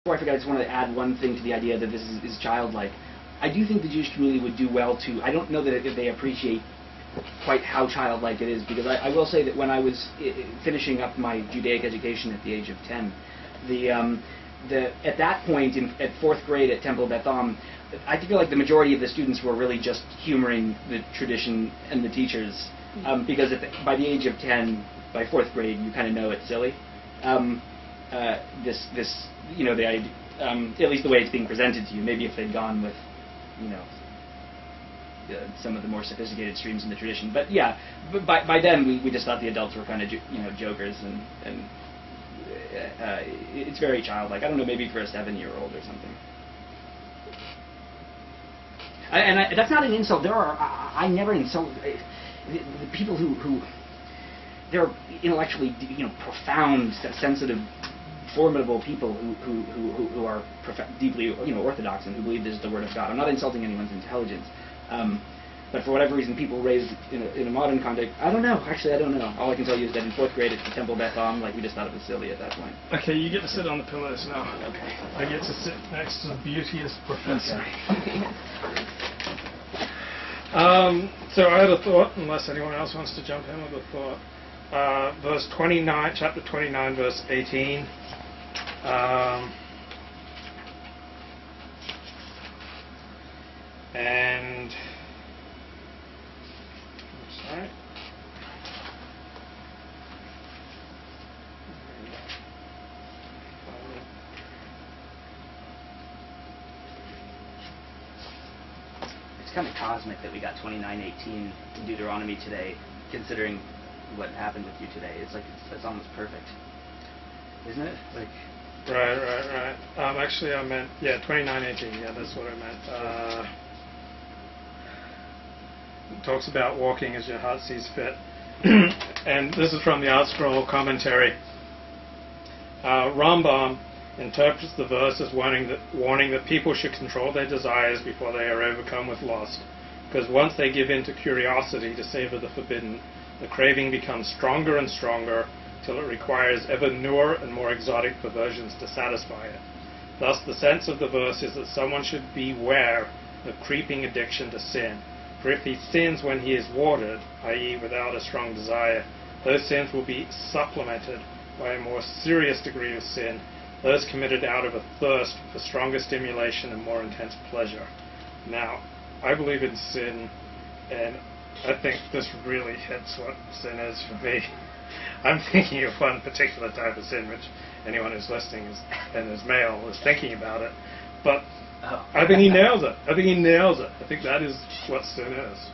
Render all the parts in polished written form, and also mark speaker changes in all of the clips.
Speaker 1: Before I forget, I just wanted to add one thing to the idea that this is childlike. I do think the Jewish community would do well to, I don't know that they appreciate quite how childlike it is, because I will say that when I was finishing up my Judaic education at the age of 10, at that point, at 4th grade at Temple Beth Am, I feel like the majority of the students were really just humoring the tradition and the teachers, because by the age of 10, by 4th grade, you kind of know it's silly. You know, at least the way it's being presented to you. Maybe if they'd gone with, you know, some of the more sophisticated streams in the tradition. But yeah, by then we just thought the adults were kind of jokers, and it's very childlike. I don't know, maybe for a 7-year-old or something. That's not an insult. I never insult the people who they're intellectually, profound, sensitive, formidable people who are deeply, orthodox and who believe this is the word of God. I'm not insulting anyone's intelligence, but for whatever reason, people raised in a modern context, I don't know. Actually, I don't know. All I can tell you is that in 4th grade at the Temple Beth Am, we just thought it was silly at that point.
Speaker 2: Okay, you get to sit on the pillows now.
Speaker 1: Okay.
Speaker 2: I get to sit next to the beauteous professor.
Speaker 1: Okay.
Speaker 2: So I had a thought, unless anyone else wants to jump in with a thought. Verse 29, chapter 29, verse 18. And sorry.
Speaker 1: It's kind of cosmic that we got 29:18 in Deuteronomy today, considering what happened with you today. It's it's almost perfect, isn't it?
Speaker 2: Right. Actually, I meant 29:18. Yeah, that's what I meant. It talks about walking as your heart sees fit, and this is from the Art Scroll commentary. Rambam interprets the verse as warning that people should control their desires before they are overcome with lust, because once they give in to curiosity to savor the forbidden, the craving becomes stronger and stronger till it requires ever newer and more exotic perversions to satisfy it. Thus, the sense of the verse is that someone should beware of creeping addiction to sin, for if he sins when he is watered, i.e. without a strong desire, those sins will be supplemented by a more serious degree of sin, those committed out of a thirst for stronger stimulation and more intense pleasure. Now, I believe in sin, and I think this really hits what sin is for me. I'm thinking of one particular type of sin, which anyone who's listening and is male is thinking about it. But I think he nails it. I think that is what sin is.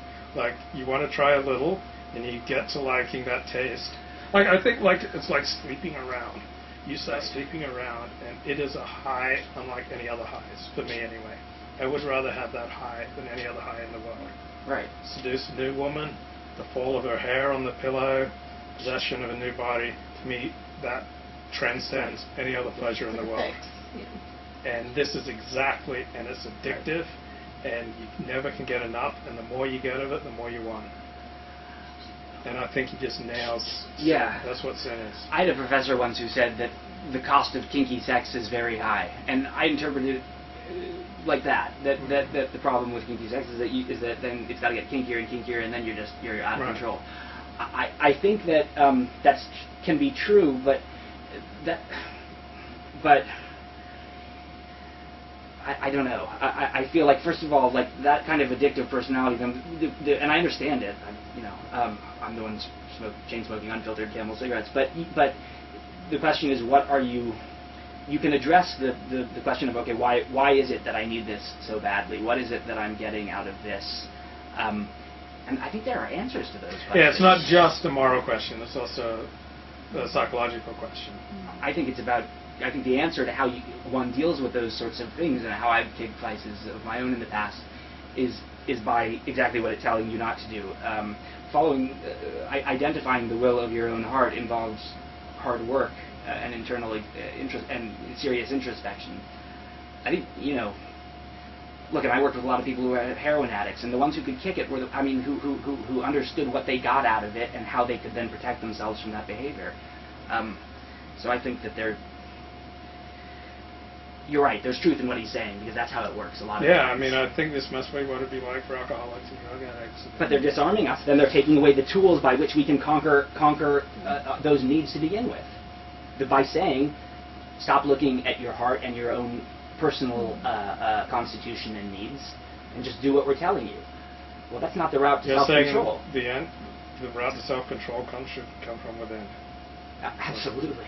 Speaker 2: You want to try a little, and you get to liking that taste. I think it's like sleeping around. You start sleeping around, and it is a high unlike any other highs, for me anyway. I would rather have that high than any other high in the world.
Speaker 1: Right.
Speaker 2: Seduce a new woman, the fall of her hair on the pillow, possession of a new body. To me, that transcends any other pleasure in the world. And this is exactly, and it's addictive, and you never can get enough, and the more you get of it, the more you want it. And I think he just nails.
Speaker 1: Yeah.
Speaker 2: That's what sin is. I
Speaker 1: had a professor once who said that the cost of kinky sex is very high, and I interpreted it like that the problem with kinky sex is that then it's got to get kinkier and kinkier, and then you're out of control. I think that that can be true, but I don't know. I feel like, first of all, that kind of addictive personality, and I understand it. I'm the one chain smoking unfiltered Camel cigarettes, but the question is, what are you? You can address the question of, okay, why is it that I need this so badly? What is it that I'm getting out of this? And I think there are answers to those questions.
Speaker 2: Yeah, it's not just a moral question. It's also a psychological question.
Speaker 1: I think the answer to how one deals with those sorts of things, and how I've taken vices of my own in the past, is by exactly what it's telling you not to do. Identifying the will of your own heart involves hard work and internal and serious introspection. I think, look, and I worked with a lot of people who were heroin addicts, and the ones who could kick it were who understood what they got out of it and how they could then protect themselves from that behavior. So I think that you're right. There's truth in what he's saying because that's how it works. A lot of
Speaker 2: Yeah,
Speaker 1: times.
Speaker 2: I mean, I think this must be what it'd be like for alcoholics and drug addicts.
Speaker 1: But they're disarming us. Then they're taking away the tools by which we can conquer those needs to begin with. By saying, stop looking at your heart and your own personal constitution and needs, and just do what we're telling you. Well, that's not the route to self-control.
Speaker 2: The route to self-control should come from within.
Speaker 1: Absolutely.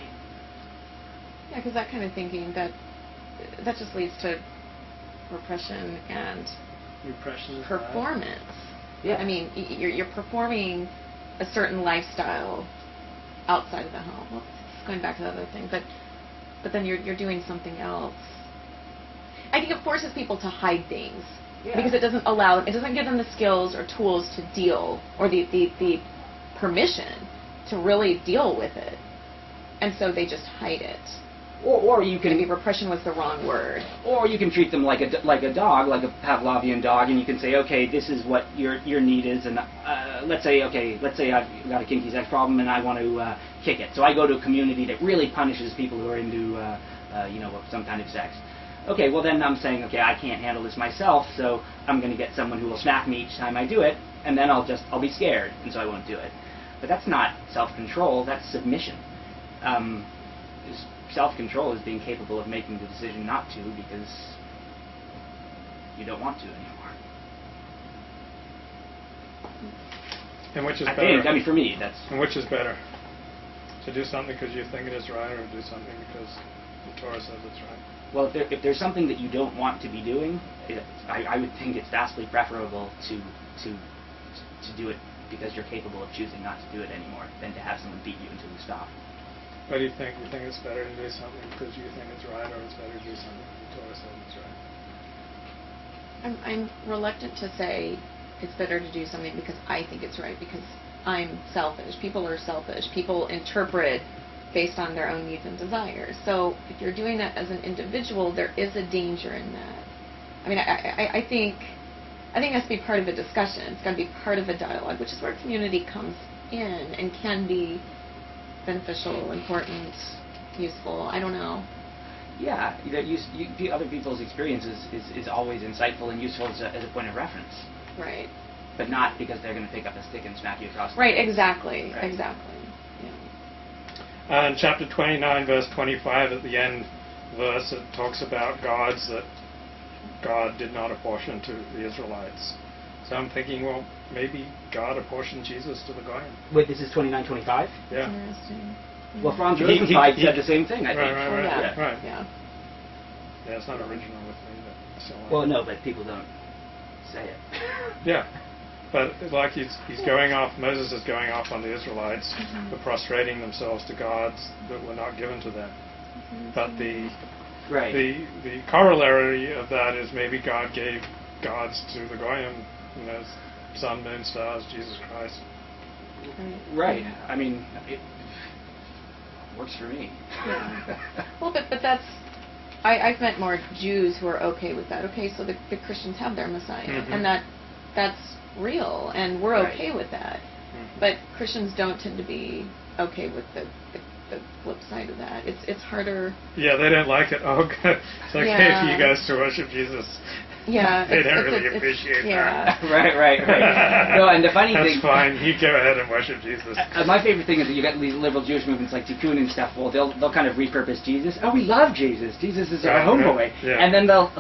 Speaker 3: Yeah, because that kind of thinking, that just leads to repression and
Speaker 2: Repression is
Speaker 3: performance.
Speaker 1: Yeah.
Speaker 3: I mean, you're performing a certain lifestyle outside of the home. Well, it's going back to the other thing, but then you're doing something else. I think it forces people to hide things because it doesn't give them the skills or tools to deal, or the permission to really deal with it, and so they just hide it.
Speaker 1: Or you can...
Speaker 3: Maybe repression was the wrong word.
Speaker 1: Or you can treat them like a dog, like a Pavlovian dog, and you can say, okay, this is what your need is, and let's say I've got a kinky sex problem and I want to kick it. So I go to a community that really punishes people who are into some kind of sex. Okay, well then I'm saying, okay, I can't handle this myself, so I'm going to get someone who will smack me each time I do it, and then I'll be scared, and so I won't do it. But that's not self-control, that's submission. Self-control is being capable of making the decision not to because you don't want to anymore.
Speaker 2: And which is better?
Speaker 1: I mean, for me, that's...
Speaker 2: And which is better? To do something because you think it is right, or to do something because the Torah says it's right?
Speaker 1: Well, if there's something that you don't want to be doing, I would think it's vastly preferable to do it because you're capable of choosing not to do it anymore than to have someone beat you until you stop.
Speaker 2: What do you think? You think it's better to do something because you think it's right, or it's better to do something because the Torah says it's right?
Speaker 3: I'm reluctant to say it's better to do something because I think it's right, because I'm selfish. People are selfish. People interpret based on their own needs and desires. So if you're doing that as an individual, there is a danger in that. I mean, I think it has to be part of a discussion. It's got to be part of a dialogue, which is where community comes in and can be beneficial, important, useful. I don't know.
Speaker 1: Yeah, other people's experiences is always insightful and useful as a point of reference.
Speaker 3: Right.
Speaker 1: But not because they're going to pick up a stick and smack you across the
Speaker 3: face.
Speaker 1: face.
Speaker 3: Exactly.
Speaker 1: Right.
Speaker 3: Exactly. Yeah.
Speaker 2: In chapter 29, verse 25, at the end verse, it talks about gods that God did not apportion to the Israelites. So I'm thinking, well, maybe God apportioned Jesus to the Goyim.
Speaker 1: Wait, this is 29:25?
Speaker 2: Yeah.
Speaker 3: Interesting. Yeah.
Speaker 1: Well, Franz Rosenzweig said the same thing, I think.
Speaker 2: Right.
Speaker 3: Yeah.
Speaker 2: Yeah, it's not original with me, but so on.
Speaker 1: Well, no, but people don't say it.
Speaker 2: Yeah. But like he's going off, Moses is going off on the Israelites for prostrating themselves to gods that were not given to them. But the corollary of that is maybe God gave gods to the Goyim, sun, moon, stars, Jesus Christ.
Speaker 1: Right. I mean, it works for me.
Speaker 3: Yeah. Well, but that's... I've met more Jews who are okay with that. Okay, so the Christians have their Messiah, and that's real, and we're okay with that. But Christians don't tend to be okay with the flip side of that. It's harder.
Speaker 2: Yeah, they don't like it. Oh, God. It's okay for you guys to worship Jesus.
Speaker 3: Yeah.
Speaker 2: They don't really appreciate that.
Speaker 1: Right. No, and the funny thing...
Speaker 2: That's fine. You go ahead and worship Jesus.
Speaker 1: My favorite thing is that you got these liberal Jewish movements like Tikkun and stuff. Well, they'll kind of repurpose Jesus. Oh, we love Jesus. Jesus is our homeboy. Yeah. And then they'll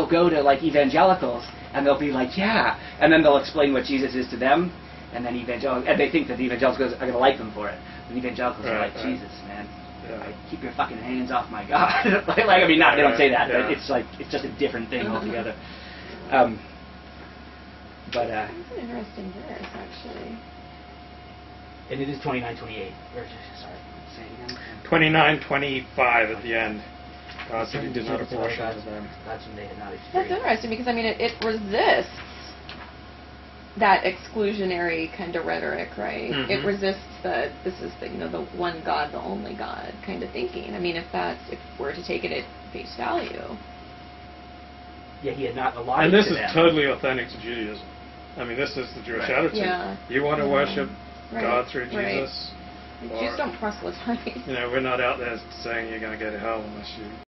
Speaker 1: go to like evangelicals and they'll be like, yeah. And then they'll explain what Jesus is to them. And then and they think that the evangelicals are going to like them for it. And evangelicals are like, Jesus, man. Like, keep your fucking hands off my God. They don't say that, but it's like it's just a different thing altogether. But
Speaker 3: that's an interesting verse, actually.
Speaker 1: And it is 29:28. Sorry, say it again.
Speaker 2: 29:25 at the end. God said He did not apportion to them.
Speaker 1: That's when they had not experienced.
Speaker 3: That's interesting because it resists that exclusionary kind of rhetoric, right? It resists that this is the one God, the only God kind of thinking. I mean, if we're to take it at face value.
Speaker 1: Yeah, He had not allotted.
Speaker 2: And this
Speaker 1: to
Speaker 2: is
Speaker 1: them.
Speaker 2: Totally authentic to Judaism. I mean, this is the Jewish attitude.
Speaker 3: Yeah.
Speaker 2: You want to worship God through Jesus.
Speaker 3: Jews don't proselytize.
Speaker 2: We're not out there saying you're going to go to hell unless you